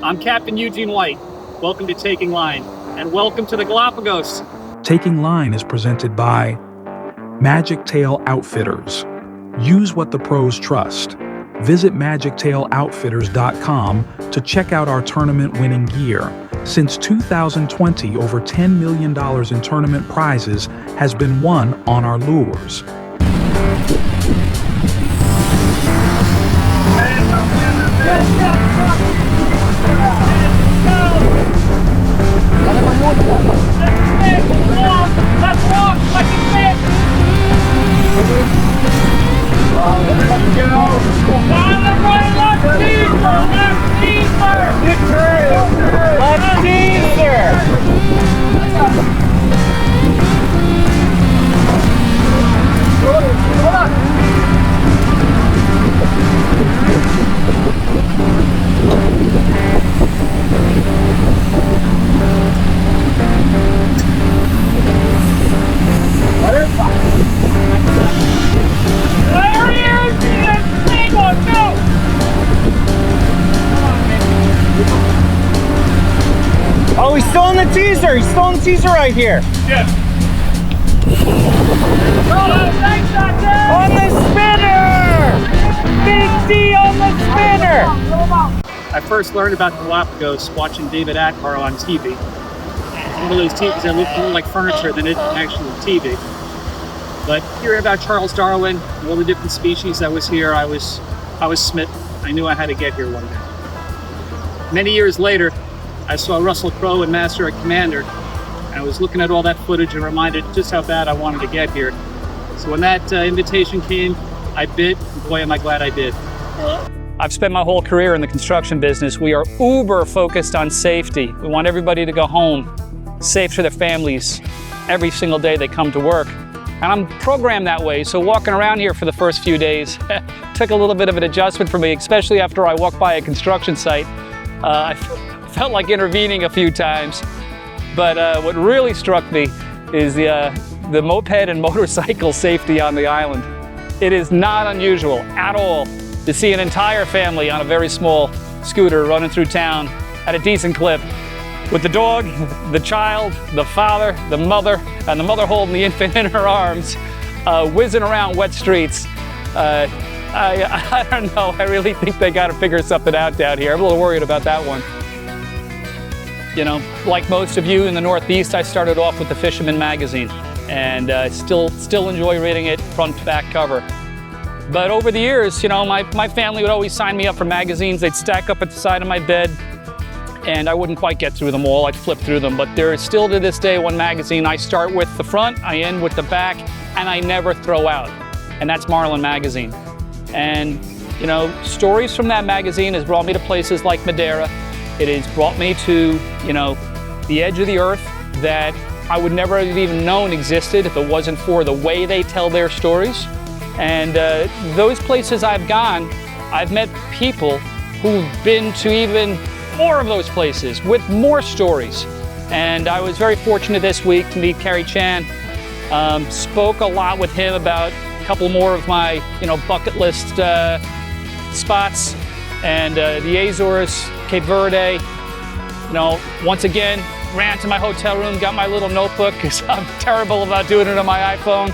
I'm Captain Eugene White. Welcome to Taking Line, and welcome to the Galapagos. Taking Line is presented by Magictail Outfitters. Use what the pros trust. Visit Magictailoutfitters.com to check out our tournament-winning gear. Since 2020, over $10 million in tournament prizes has been won on our lures. Oh, he's still in the teaser. He's still in the teaser right here. Yes. On the spinner! Big D on the spinner! I first learned about the Galapagos watching David Attenborough on TV. One of those TVs that looked more like furniture than it actually TV. But hearing about Charles Darwin, all the different species that was here, I was smitten. I knew I had to get here one day. Many years later, I saw Russell Crowe in Master and Commander, and I was looking at all that footage and reminded just how bad I wanted to get here. So when that invitation came, I bid, and boy am I glad I did. I've spent my whole career in the construction business. We are uber focused on safety. We want everybody to go home safe to their families every single day they come to work. And I'm programmed that way, so walking around here for the first few days took a little bit of an adjustment for me, especially after I walked by a construction site. I felt like intervening a few times, but what really struck me is the moped and motorcycle safety on the island. It is not unusual at all to see an entire family on a very small scooter running through town at a decent clip with the dog, the child, the father, the mother, and the mother holding the infant in her arms, whizzing around wet streets. I don't know, I really think they got to figure something out down here. I'm a little worried about that one. You know, like most of you in the Northeast, I started off with the Fisherman magazine, and still enjoy reading it front to back cover. But over the years, you know, my family would always sign me up for magazines. They'd stack up at the side of my bed, and I wouldn't quite get through them all. I'd flip through them, but there is still to this day one magazine I start with the front, I end with the back, and I never throw out, and that's Marlin magazine. And, you know, stories from that magazine has brought me to places like Madeira. It has brought me to, you know, the edge of the earth that I would never have even known existed if it wasn't for the way they tell their stories. And those places I've gone, I've met people who've been to even more of those places with more stories. And I was very fortunate this week to meet Kerry Chan. Spoke a lot with him about a couple more of my, you know, bucket list spots, and the Azores, Cape Verde. You know, once again, ran to my hotel room, got my little notebook because I'm terrible about doing it on my iPhone.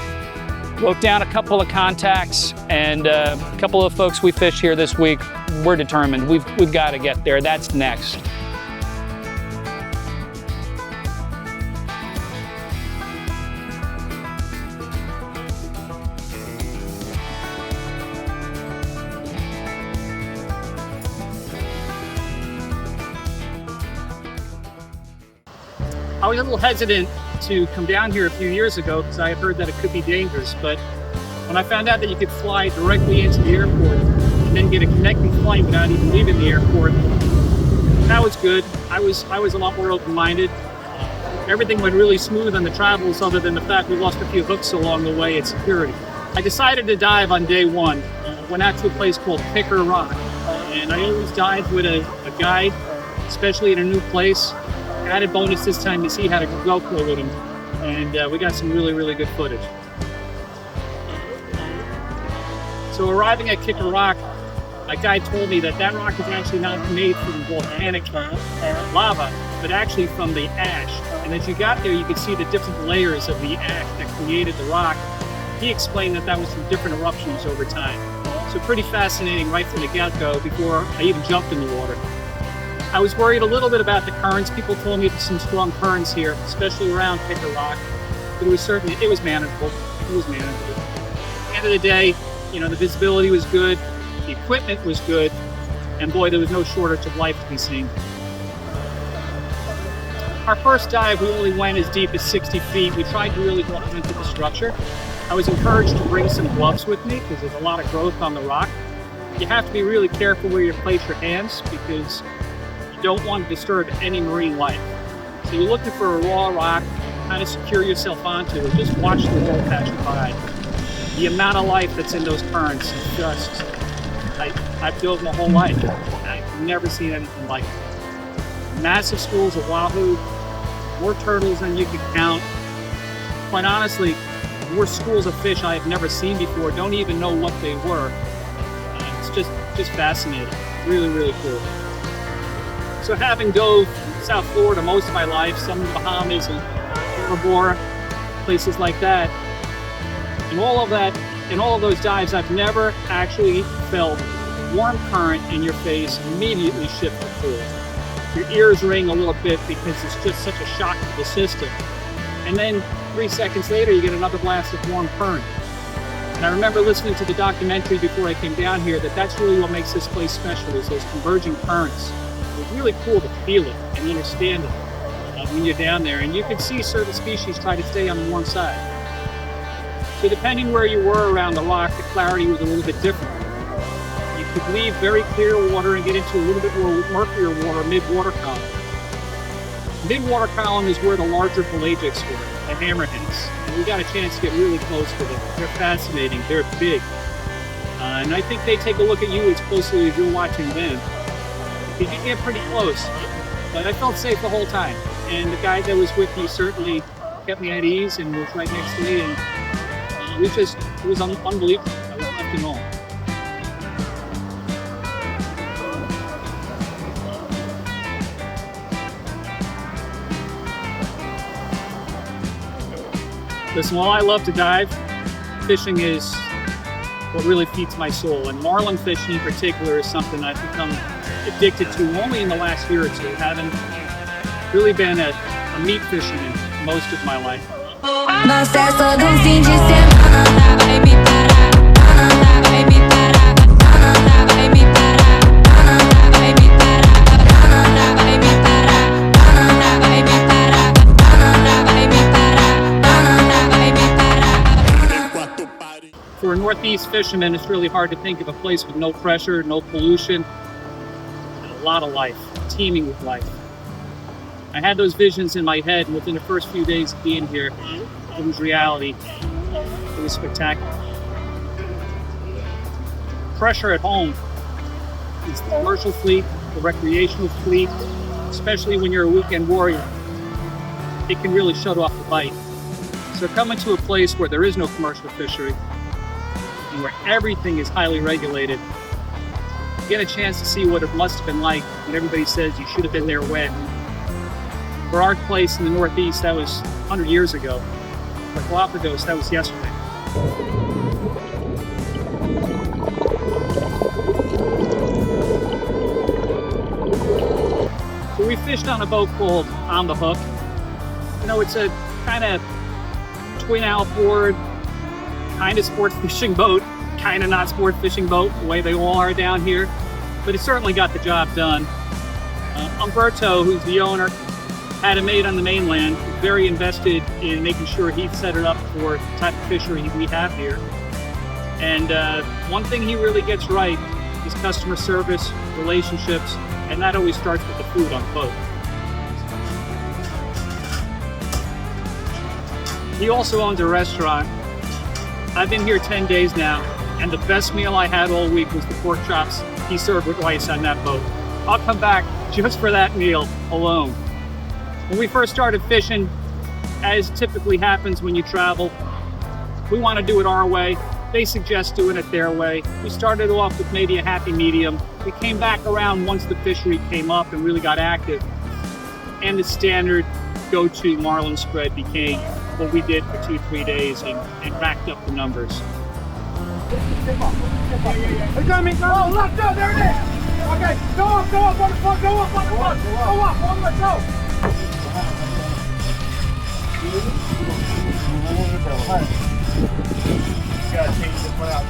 Wrote down a couple of contacts, and a couple of folks we fish here this week. We're determined. We've got to get there. That's next. I was a little hesitant to come down here a few years ago because I had heard that it could be dangerous, but when I found out that you could fly directly into the airport and then get a connecting flight without even leaving the airport, that was good. I was a lot more open-minded. Everything went really smooth on the travels other than the fact we lost a few hooks along the way at security. I decided to dive on day one. Went out to a place called Picker Rock, and I always dive with a guide, especially in a new place. Added bonus this time to see how to GoPro with him, and we got some really good footage. So arriving at Picker Rock, My guide told me that that rock is actually not made from volcanic lava, but actually from the ash. And as you got there, you could see the different layers of the ash that created the rock. He explained that that was from different eruptions over time. So pretty fascinating right from the get-go before I even jumped in the water. I was worried a little bit about the currents. People told me there's some strong currents here, especially around Picker Rock. But it was manageable. It was manageable. At the end of the day, you know, the visibility was good, the equipment was good, and boy, there was no shortage of life to be seen. Our first dive, we only went as deep as 60 feet. We tried to really go into the structure. I was encouraged to bring some gloves with me because there's a lot of growth on the rock. You have to be really careful where you place your hands because you don't want to disturb any marine life. So you're looking for a raw rock, kind of secure yourself onto it, just watch the world pass you by. The amount of life that's in those currents is just, I've dove my whole life. I've never seen anything like it. Massive schools of wahoo, more turtles than you could count. Quite honestly, more schools of fish I have never seen before, don't even know what they were. It's just fascinating, really, really cool. So having dove South Florida most of my life, some in the Bahamas and Bora Bora, places like that, in all of those dives, I've never actually felt warm current in your face immediately shift the pool. Your ears ring a little bit because it's just such a shock to the system. And then 3 seconds later, you get another blast of warm current. And I remember listening to the documentary before I came down here that that's really what makes this place special, is those converging currents. It's really cool to feel it and understand it when you're down there. And you can see certain species try to stay on the warm side. So depending where you were around the rock, the clarity was a little bit different. You could leave very clear water and get into a little bit more murkier water mid-water column. Mid-water column is where the larger pelagics were, the hammerheads. And we got a chance to get really close to them. They're fascinating, they're big. And I think they take a look at you as closely as you're watching them. You can get pretty close, but I felt safe the whole time. And the guy that was with me certainly kept me at ease and was right next to me. And it was unbelievable. I was left in awe. Listen, while I love to dive, fishing is what really feeds my soul. And marlin fishing in particular is something I've become addicted to only in the last year or two. Haven't really been a meat fisherman most of my life. For a Northeast fisherman, it's really hard to think of a place with no pressure, no pollution, and a lot of life, teeming with life. I had those visions in my head, and within the first few days of being here, it was reality. It was spectacular. Pressure at home is the commercial fleet, the recreational fleet, especially when you're a weekend warrior. It can really shut off the bite. So coming to a place where there is no commercial fishery, and where everything is highly regulated, you get a chance to see what it must have been like when everybody says you should have been there when. For our place in the Northeast, that was 100 years ago. For Galapagos, that was yesterday. So we fished on a boat called On the Hook. You know, it's a kind of twin outboard, kind of sport fishing boat, kind of not sport fishing boat, the way they all are down here, but it certainly got the job done. Umberto, who's the owner, had a mate on the mainland, very invested in making sure he set it up for the type of fishery we have here. And one thing he really gets right is customer service, relationships, and that always starts with the food on the boat. He also owns a restaurant. I've been here 10 days now, and the best meal I had all week was the pork chops he served with rice on that boat. I'll come back just for that meal alone. When we first started fishing, as typically happens when you travel, we want to do it our way. they suggest doing it their way. We started off with maybe a happy medium. We came back around once the fishery came up and really got active. And the standard go-to marlin spread became what we did for 2-3 days and racked up the numbers. They're coming, go! Oh, look, there it is! Okay, go up on the front, go up on the front! Go up, on the toe! Gotta change this one out.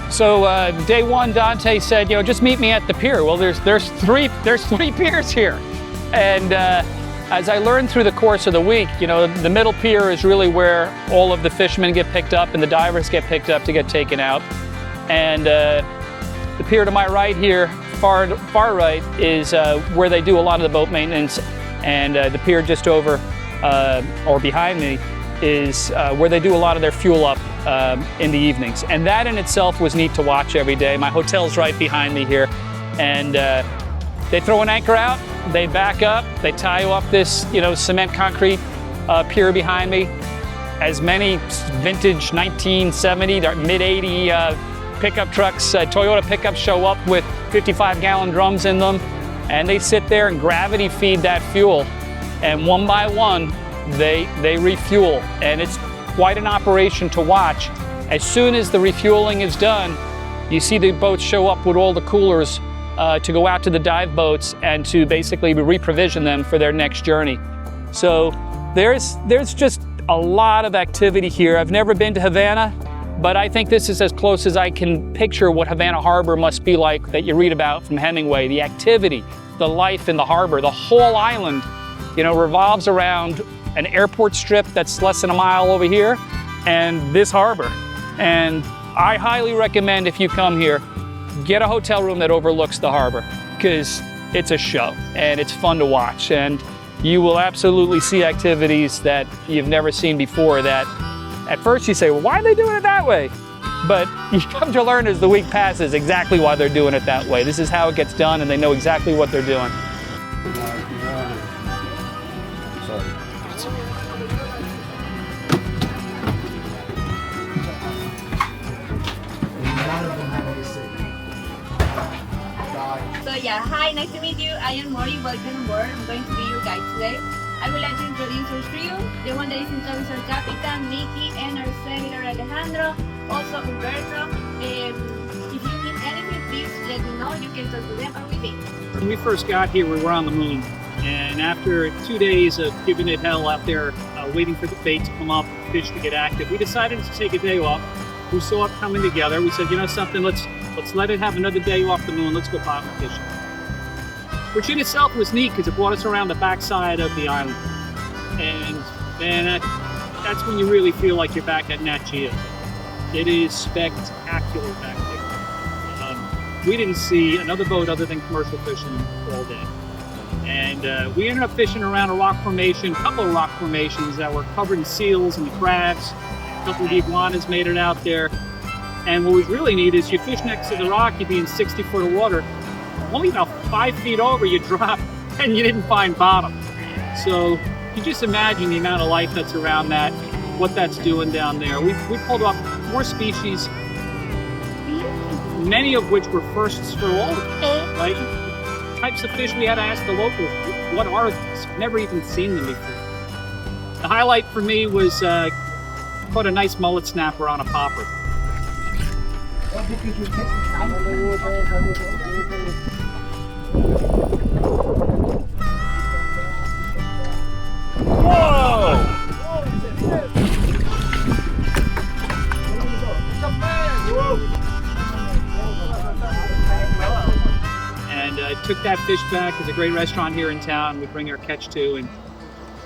So day one, Dante said, you know, just meet me at the pier. Well, there's three piers here, and as I learned through the course of the week, you know, the middle pier is really where all of the fishermen get picked up and the divers get picked up to get taken out, and the pier to my right here, far right, is where they do a lot of the boat maintenance, and the pier just over or behind me is where they do a lot of their fuel up in the evenings. And that in itself was neat to watch every day. My hotel's right behind me here. And they throw an anchor out, they back up, they tie you up this, you know, cement concrete pier behind me. As many vintage 1970, mid-80 pickup trucks, Toyota pickups show up with 55-gallon drums in them. And they sit there and gravity feed that fuel. And one by one, they refuel, and it's quite an operation to watch. As soon as the refueling is done, you see the boats show up with all the coolers to go out to the dive boats and to basically reprovision them for their next journey. So there's just a lot of activity here. I've never been to Havana, but I think this is as close as I can picture what Havana Harbor must be like that you read about from Hemingway. The activity, the life in the harbor, the whole island, you know, revolves around an airport strip that's less than a mile over here and this harbor. And I highly recommend, if you come here, get a hotel room that overlooks the harbor, because it's a show and it's fun to watch, and you will absolutely see activities that you've never seen before that at first you say, well, why are they doing it that way? But you come to learn as the week passes exactly why they're doing it that way. This is how it gets done, and they know exactly what they're doing. So yeah, hi, nice to meet you. I am Mori, welcome on board. I'm going to be your guide today. I would like to introduce our trio. The one that is in charge is our Captain, Mickey, and our sailor Alejandro, also Umberto. If you need anything, please let me know. You can talk to them or with me. When we first got here, we were on the moon. And after 2 days of giving it hell out there, waiting for the bait to come up, fish to get active, we decided to take a day off. We saw it coming together. We said, you know something, let's let it have another day off the moon. Let's go bottom fishing. Which in itself was neat because it brought us around the backside of the island. And that's when you really feel like you're back at Nat Geo. It is spectacular back there. We didn't see another boat other than commercial fishing all day. And we ended up fishing around a rock formation, a couple of rock formations that were covered in seals and crabs. A couple of iguanas made it out there. And what was really neat is you fish next to the rock, you'd be in 60 foot of water. Only about 5 feet over you drop and you didn't find bottom. So you just imagine the amount of life that's around that, what that's doing down there. We pulled off more species, many of which were firsts for all of us, right? Types of fish we had to ask the locals, what are these? Never even seen them before. The highlight for me was caught a nice mullet snapper on a popper. Whoa! And took that fish back. There's a great restaurant here in town we bring our catch to,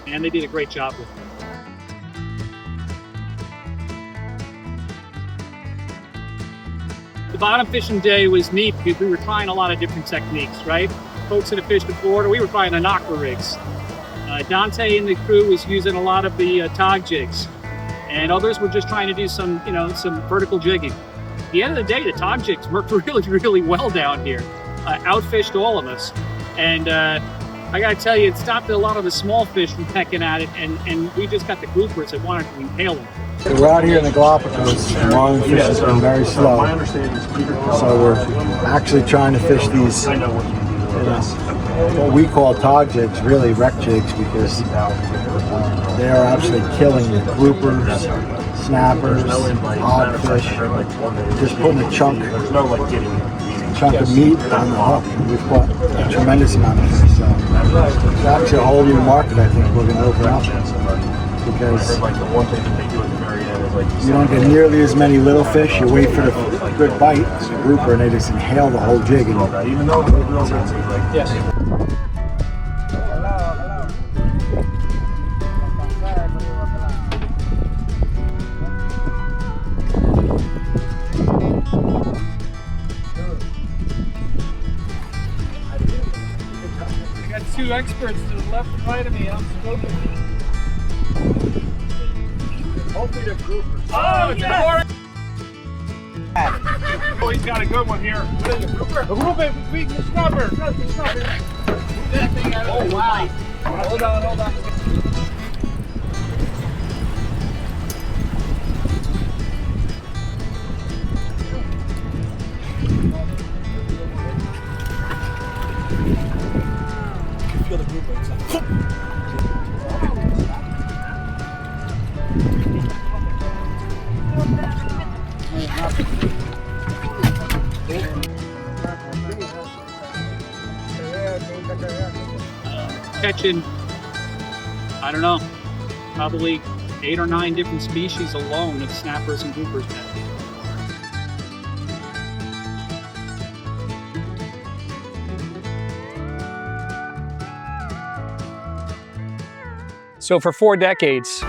and they did a great job with it. The bottom fishing day was neat because we were trying a lot of different techniques, right? Folks that have fished before, we were trying the knocker rigs. Dante and the crew was using a lot of the tog jigs. and others were just trying to do some, some vertical jigging. At the end of the day, the tog jigs worked really, really well down here. Outfished all of us, and I gotta tell you, it stopped a lot of the small fish from pecking at it, and we just got the groupers that wanted to impale them. We're out here in the Galapagos. Marlin fish has been very slow, so we're actually trying to fish these, what we call tog jigs, really wreck jigs, because they are absolutely killing the groupers, snappers, hogfish, just putting a chunk of meat on the hook. We've caught a tremendous amount of fish, so it's actually a whole new market I think we're going to open up, because you don't get nearly as many little fish. You wait for the good bite, the grouper, and they just inhale the whole jig. Yes. Two experts to the left and right of me. I'm smoking. Hopefully they're groupers. Oh, yes! Oh, he's got a good one here. What is it, grouper? A grouper, big snapper. Snapper. That thing out of the Wow. Hold on. Feel the grouper inside. Catching, I don't know, probably 8 or 9 different species alone of snappers and groupers now. So for 4 decades, Team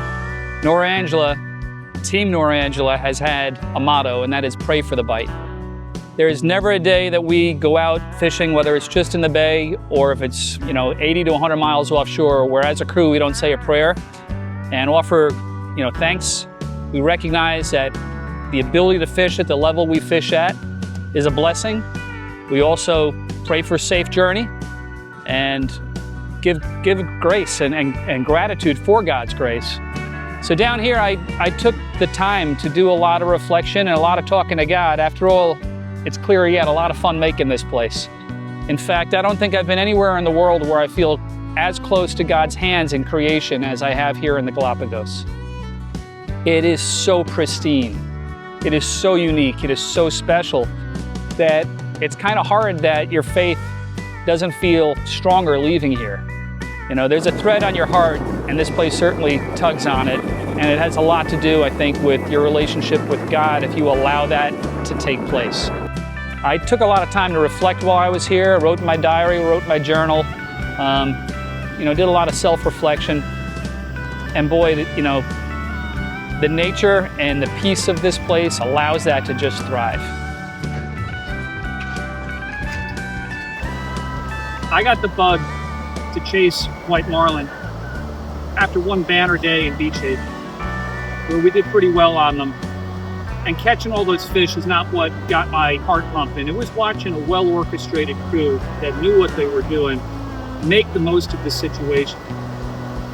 Norangela has had a motto, and that is pray for the bite. There is never a day that we go out fishing, whether it's just in the bay or if it's 80 to 100 miles offshore, where as a crew we don't say a prayer and offer thanks. We recognize that the ability to fish at the level we fish at is a blessing. We also pray for a safe journey and give grace and gratitude for God's grace. So down here, I took the time to do a lot of reflection and a lot of talking to God. After all, it's clear he had a lot of fun making this place. In fact, I don't think I've been anywhere in the world where I feel as close to God's hands in creation as I have here in the Galapagos. It is so pristine. It is so unique. It is so special that it's kind of hard that your faith doesn't feel stronger leaving here. There's a thread on your heart, and this place certainly tugs on it, and it has a lot to do, I think, with your relationship with God if you allow that to take place. I took a lot of time to reflect while I was here. I wrote in my diary, wrote in my journal, did a lot of self-reflection, and boy, the nature and the peace of this place allows that to just thrive. I got the bug to chase white marlin after one banner day in Beachhead, where we did pretty well on them. And catching all those fish is not what got my heart pumping. It was watching a well-orchestrated crew that knew what they were doing make the most of the situation.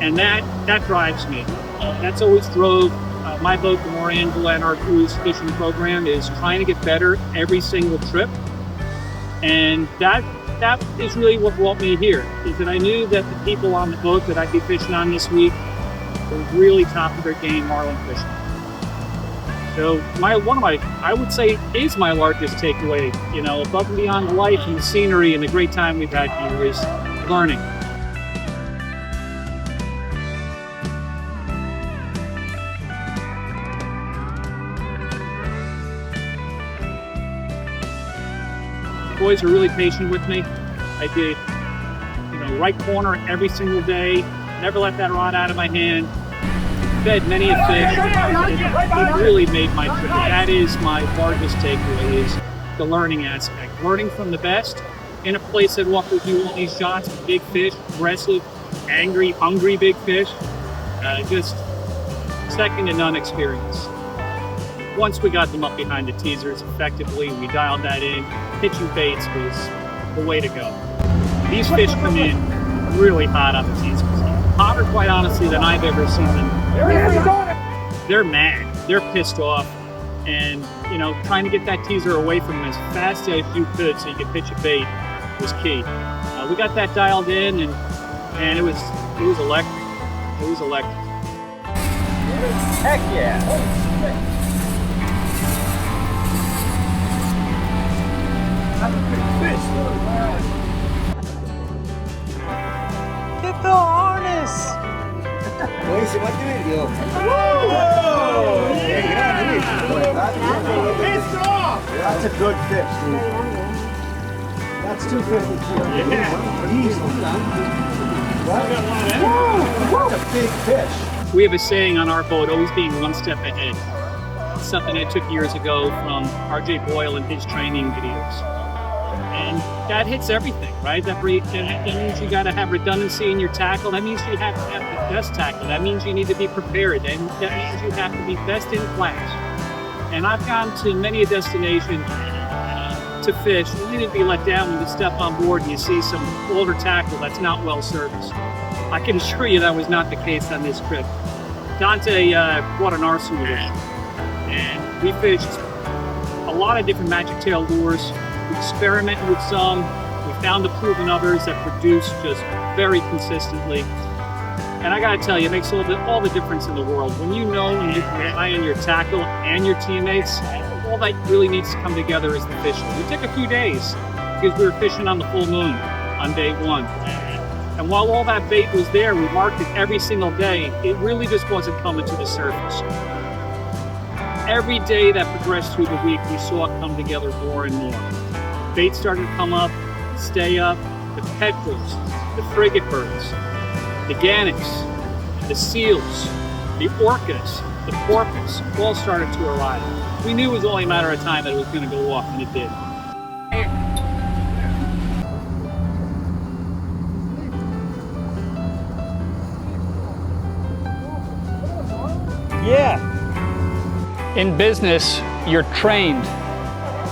And that drives me. That's always drove my boat, the Norangela, and our crew's fishing program is trying to get better every single trip. And that is really what brought me here, is that I knew that the people on the boat that I'd be fishing on this week were really top of their game marlin fishing. So I would say is my largest takeaway, above and beyond the life and the scenery and the great time we've had here, is learning. Boys are really patient with me. I did, right corner every single day. Never let that rod out of my hand. Fed many a fish. It really made my trip. That is my largest takeaway, is the learning aspect. Learning from the best in a place that offers you all these shots of big fish, aggressive, angry, hungry big fish. Just second to none experience. Once we got them up behind the teasers effectively, we dialed that in. Pitching baits was the way to go. These fish come in really hot on the teasers. Hotter, quite honestly, than I've ever seen them. They're mad. They're pissed off. And, you know, trying to get that teaser away from them as fast as you could so you could pitch a bait was key. We got that dialed in, and it was electric. It was electric. Heck yeah! Get the harness! Buenísimo, este video. That's a good fish, dude. That's 250 kilos. That's a big fish. We have a saying on our boat, always being one step ahead. It's something I took years ago from RJ Boyle and his training videos. And that hits everything, right? That means you got to have redundancy in your tackle. That means you have to have the best tackle. That means you need to be prepared. And that means you have to be best in class. And I've gone to many a destination to fish. You need to be let down when you step on board and you see some older tackle that's not well serviced. I can assure you that was not the case on this trip. Dante brought an arsenal with him. And we fished a lot of different Magictail lures. We experimented with some. We found the proven others that produce just very consistently. And I gotta tell you, it makes all the difference in the world. When you know and you can rely on your tackle and your teammates, all that really needs to come together is the fishing. It took a few days because we were fishing on the full moon on day one. And while all that bait was there, we marked it every single day, it really just wasn't coming to the surface. Every day that progressed through the week, we saw it come together more and more. Bait started to come up, stay up, the petrels, the frigate birds, the gannets, the seals, the orcas, the porpoise, all started to arrive. We knew it was only a matter of time that it was going to go off, and it did. Yeah! In business, you're trained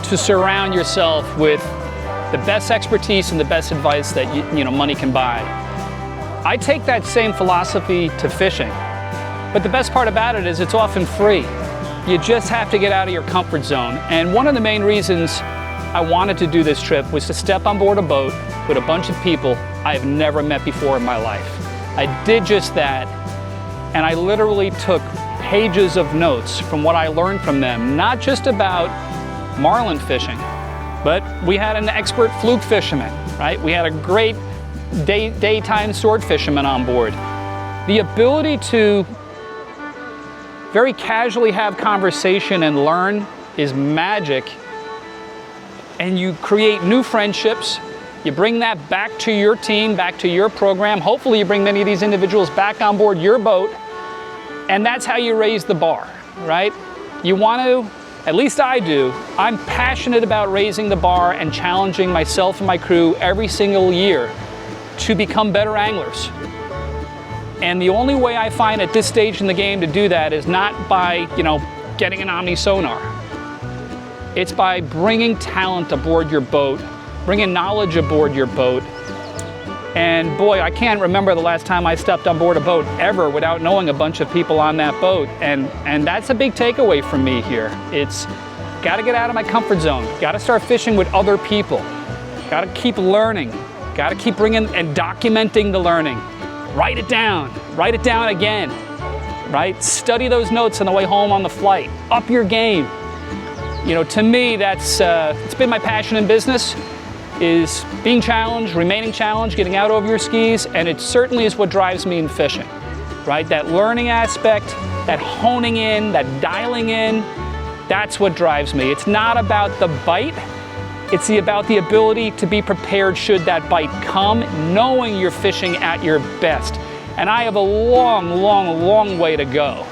to surround yourself with the best expertise and the best advice that money can buy. I take that same philosophy to fishing, but the best part about it is it's often free. You just have to get out of your comfort zone. And one of the main reasons I wanted to do this trip was to step on board a boat with a bunch of people I have never met before in my life. I did just that, and I literally took pages of notes from what I learned from them, not just about marlin fishing, but we had an expert fluke fisherman, right? We had a great daytime sword fisherman on board. The ability to very casually have conversation and learn is magic, and you create new friendships. You bring that back to your team, back to your program. Hopefully you bring many of these individuals back on board your boat, and that's how you raise the bar, right? You want to, at least I do, I'm passionate about raising the bar and challenging myself and my crew every single year to become better anglers. And the only way I find at this stage in the game to do that is not by, getting an Omni sonar. It's by bringing talent aboard your boat, bringing knowledge aboard your boat. And boy, I can't remember the last time I stepped on board a boat ever without knowing a bunch of people on that boat. And that's a big takeaway from me here. It's got to get out of my comfort zone. Got to start fishing with other people. Got to keep learning. Got to keep bringing and documenting the learning. Write it down again, right? Study those notes on the way home on the flight. Up your game. To me, that's it's been my passion in business, is being challenged, remaining challenged, getting out over your skis, and it certainly is what drives me in fishing, right? That learning aspect, that honing in, that dialing in, that's what drives me. It's not about the bite. It's about the ability to be prepared should that bite come, knowing you're fishing at your best. And I have a long way to go.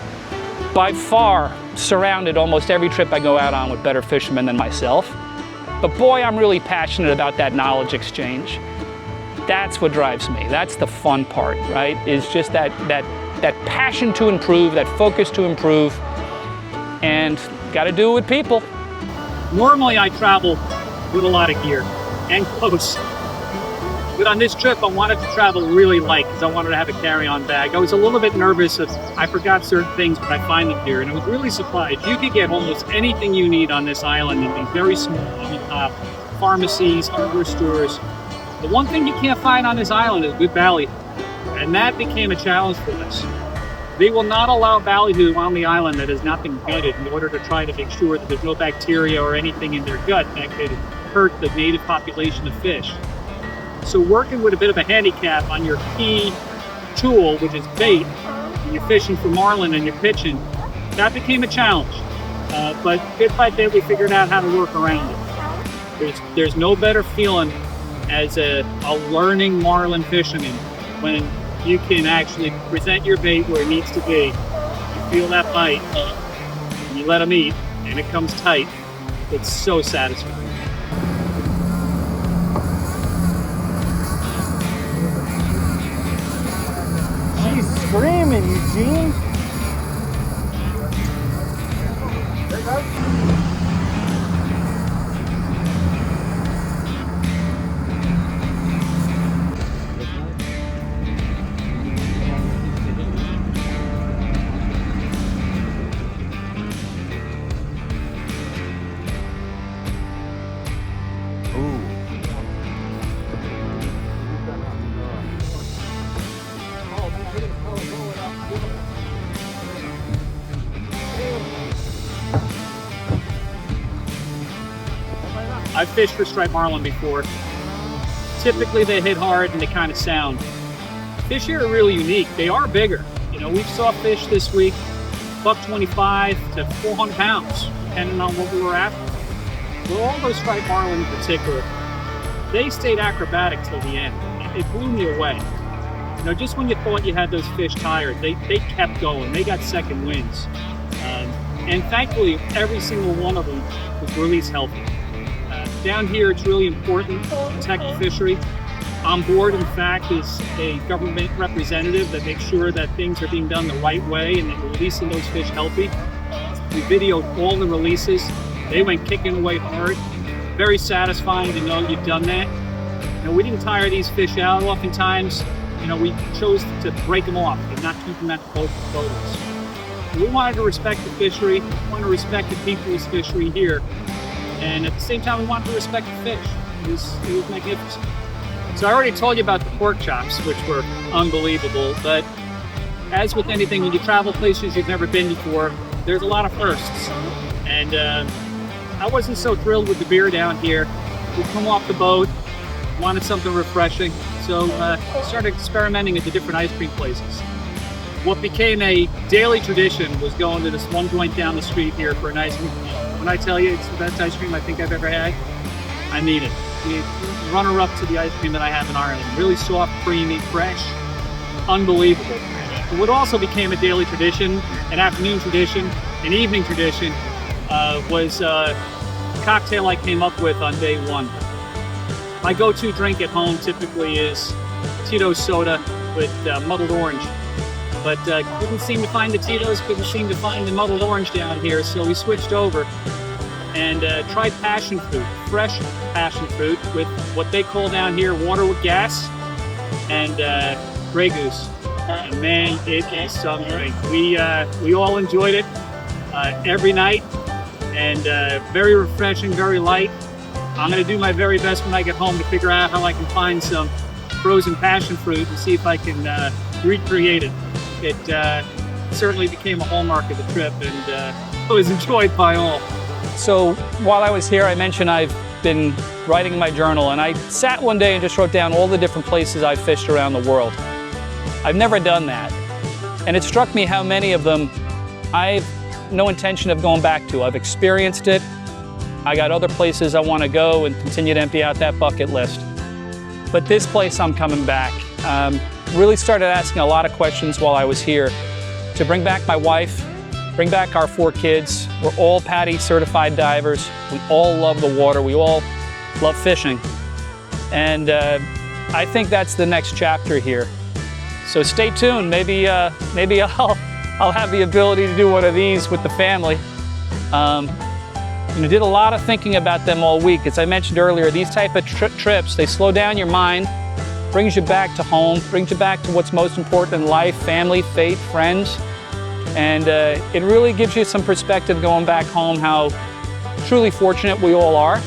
By far, surrounded almost every trip I go out on with better fishermen than myself. But boy, I'm really passionate about that knowledge exchange. That's what drives me. That's the fun part, right? Is just that that passion to improve, that focus to improve, and got to do it with people. Normally I travel with a lot of gear and clothes. But on this trip, I wanted to travel really light because I wanted to have a carry-on bag. I was a little bit nervous if I forgot certain things, but I find them here. And I was really surprised. You could get almost anything you need on this island in these very small pharmacies, hardware stores. The one thing you can't find on this island is good ballyhoo. And that became a challenge for us. They will not allow ballyhoo on the island that has not been gutted in order to try to make sure that there's no bacteria or anything in their gut that could hurt the native population of fish. So working with a bit of a handicap on your key tool, which is bait, when you're fishing for marlin and you're pitching, that became a challenge. But bit by bit, we figured out how to work around it. There's no better feeling as a learning marlin fisherman when you can actually present your bait where it needs to be. You feel that bite, and you let them eat, and it comes tight. It's so satisfying. She's screaming, Eugene. I've fished for striped marlin before. Typically they hit hard and they kind of sound. Fish here are really unique. They are bigger. You know, we've saw fish this week, $125 to 400 pounds, depending on what we were after. For all those striped marlin in particular, they stayed acrobatic till the end. It blew me away. You know, just when you thought you had those fish tired, they kept going. They got second winds. And thankfully, every single one of them was released healthy. Down here, it's really important to protect the fishery. On board, in fact, is a government representative that makes sure that things are being done the right way and that we're releasing those fish healthy. We videoed all the releases. They went kicking away hard. Very satisfying to know you've done that. You know, we didn't tire these fish out. Oftentimes, you know, we chose to break them off and not keep them at the boat for photos. We wanted to respect the fishery. We wanted to respect the people's fishery here. And at the same time, we wanted to respect the fish. It was magnificent. So I already told you about the pork chops, which were unbelievable. But as with anything, when you travel places you've never been before, there's a lot of firsts. And I wasn't so thrilled with the beer down here. We come off the boat, wanted something refreshing. So started experimenting at the different ice cream places. What became a daily tradition was going to this one joint down the street here for an ice cream. When I tell you it's the best ice cream I think I've ever had, I mean it. It's runner-up to the ice cream that I have in Ireland. Really soft, creamy, fresh, unbelievable. But what also became a daily tradition, an afternoon tradition, an evening tradition, was a cocktail I came up with on day one. My go-to drink at home typically is Tito's soda with muddled orange. But couldn't seem to find the Tito's, couldn't seem to find the muddled orange down here, so we switched over and tried passion fruit, fresh passion fruit with what they call down here water with gas and Grey Goose. And man, it is some drink. We all enjoyed it every night, and very refreshing, very light. I'm going to do my very best when I get home to figure out how I can find some frozen passion fruit and see if I can recreate it. It certainly became a hallmark of the trip, and it was enjoyed by all. So while I was here, I mentioned I've been writing my journal, and I sat one day and just wrote down all the different places I've fished around the world. I've never done that, and it struck me how many of them I've no intention of going back to. I've experienced it. I got other places I want to go and continue to empty out that bucket list. But this place, I'm coming back. Really started asking a lot of questions while I was here to bring back my wife, bring back our 4 kids. We're all PADI certified divers. We all love the water. We all love fishing. And I think that's the next chapter here. So stay tuned. Maybe I'll have the ability to do one of these with the family. Did a lot of thinking about them all week. As I mentioned earlier, these type of trips, they slow down your mind, brings you back to home, brings you back to what's most important in life, family, faith, friends. And it really gives you some perspective going back home, how truly fortunate we all are.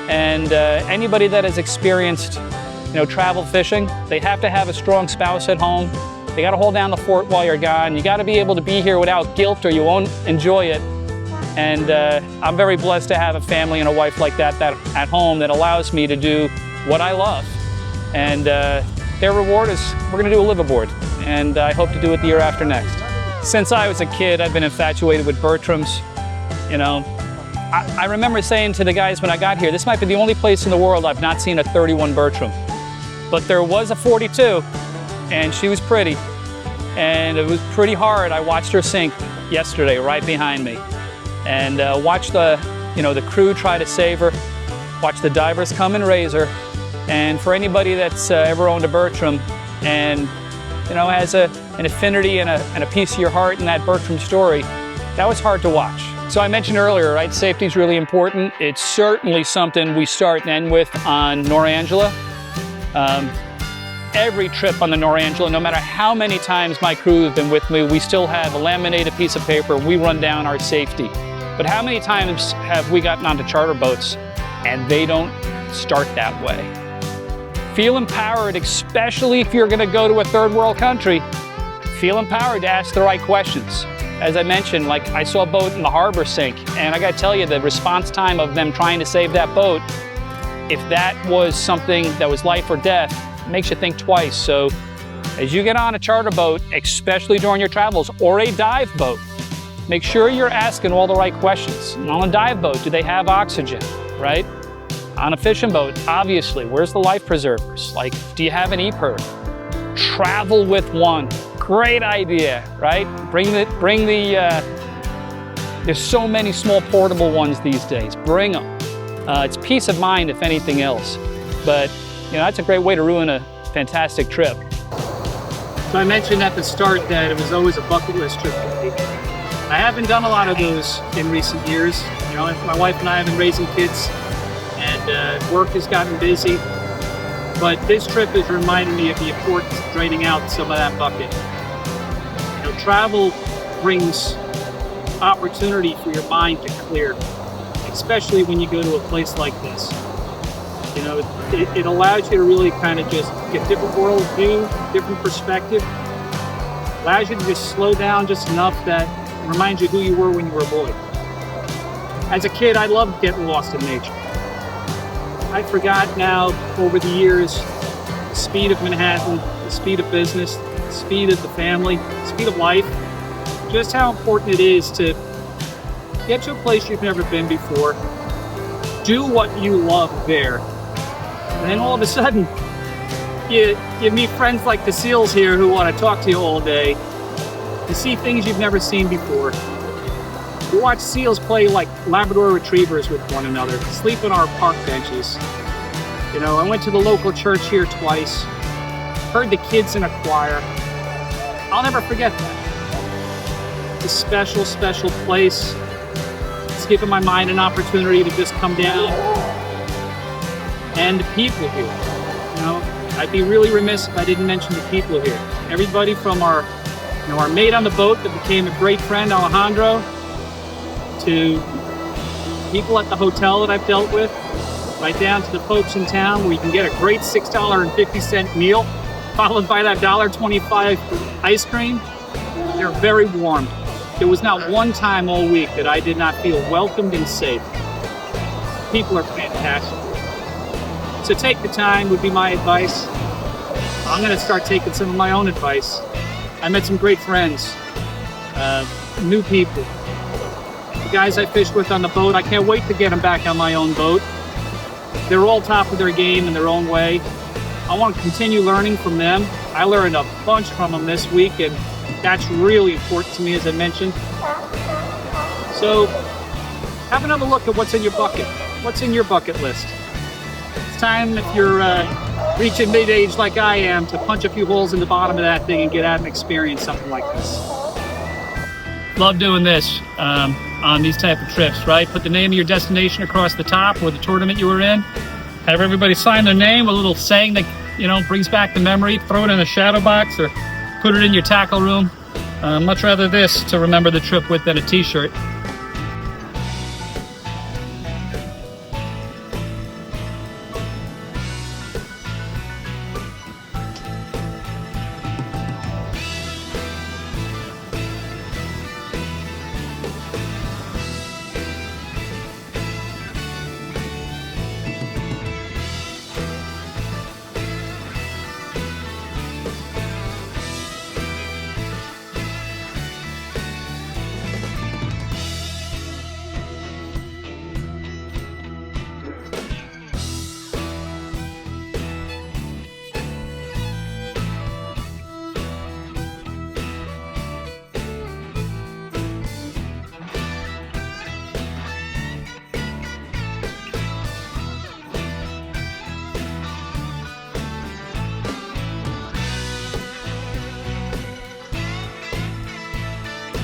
And anybody that has experienced, travel fishing, they have to have a strong spouse at home. They got to hold down the fort while you're gone. You got to be able to be here without guilt or you won't enjoy it. And I'm very blessed to have a family and a wife like that at home that allows me to do what I love. And their reward is we're going to do a liveaboard. And I hope to do it the year after next. Since I was a kid, I've been infatuated with Bertrams. I remember saying to the guys when I got here, this might be the only place in the world I've not seen a 31 Bertram. But there was a 42, and she was pretty. And it was pretty hard. I watched her sink yesterday right behind me. And watched the crew try to save her. Watched the divers come and raise her. And for anybody that's ever owned a Bertram and has an affinity and a piece of your heart in that Bertram story, that was hard to watch. So I mentioned earlier, right, safety is really important. It's certainly something we start and end with on Norangela. Every trip on the Norangela, no matter how many times my crew have been with me, we still have a laminated piece of paper. We run down our safety. But how many times have we gotten onto charter boats and they don't start that way? Feel empowered, especially if you're going to go to a third world country. Feel empowered to ask the right questions. As I mentioned, like I saw a boat in the harbor sink, and I got to tell you, the response time of them trying to save that boat, if that was something that was life or death, it makes you think twice. So as you get on a charter boat, especially during your travels, or a dive boat, make sure you're asking all the right questions. And on a dive boat, do they have oxygen, right? On a fishing boat, obviously, where's the life preservers? Like, do you have an EPIRB? Travel with one. Great idea, right? There's so many small portable ones these days. Bring them. It's peace of mind, if anything else. But, that's a great way to ruin a fantastic trip. So I mentioned at the start that it was always a bucket list trip for me. I haven't done a lot of those in recent years. My wife and I have been raising kids, and work has gotten busy. But this trip has reminded me of the importance of draining out some of that bucket. Travel brings opportunity for your mind to clear, especially when you go to a place like this. It allows you to really kind of just get different worldview, different perspective. Allows you to just slow down just enough that reminds you who you were when you were a boy. As a kid, I loved getting lost in nature. I forgot now over the years the speed of Manhattan, the speed of business, the speed of the family, the speed of life, just how important it is to get to a place you've never been before, do what you love there, and then all of a sudden you meet friends like the seals here who want to talk to you all day. You see things you've never seen before. You watch seals play like Labrador retrievers with one another, sleep on our park benches. I went to the local church here twice, heard the kids in a choir. I'll never forget that. It's a special, special place. It's given my mind an opportunity to just come down. And the people here. I'd be really remiss if I didn't mention the people here. Everybody from our mate on the boat that became a great friend, Alejandro, to people at the hotel that I've dealt with, right down to the folks in town where you can get a great $6.50 meal, followed by that $1.25 ice cream. They're very warm. There was not one time all week that I did not feel welcomed and safe. People are fantastic. So take the time would be my advice. I'm going to start taking some of my own advice. I met some great friends, new people. The guys I fished with on the boat, I can't wait to get them back on my own boat. They're all top of their game in their own way. I want to continue learning from them. I learned a bunch from them this week, and that's really important to me, as I mentioned. So have another look at what's in your bucket. What's in your bucket list? It's time, if you're reaching mid-age like I am to punch a few holes in the bottom of that thing and get out and experience something like this. Love doing this on these type of trips, right? Put the name of your destination across the top or the tournament you were in. Have everybody sign their name with a little saying that, you know, brings back the memory. Throw it in a shadow box or put it in your tackle room. Much rather this to remember the trip with than a t-shirt.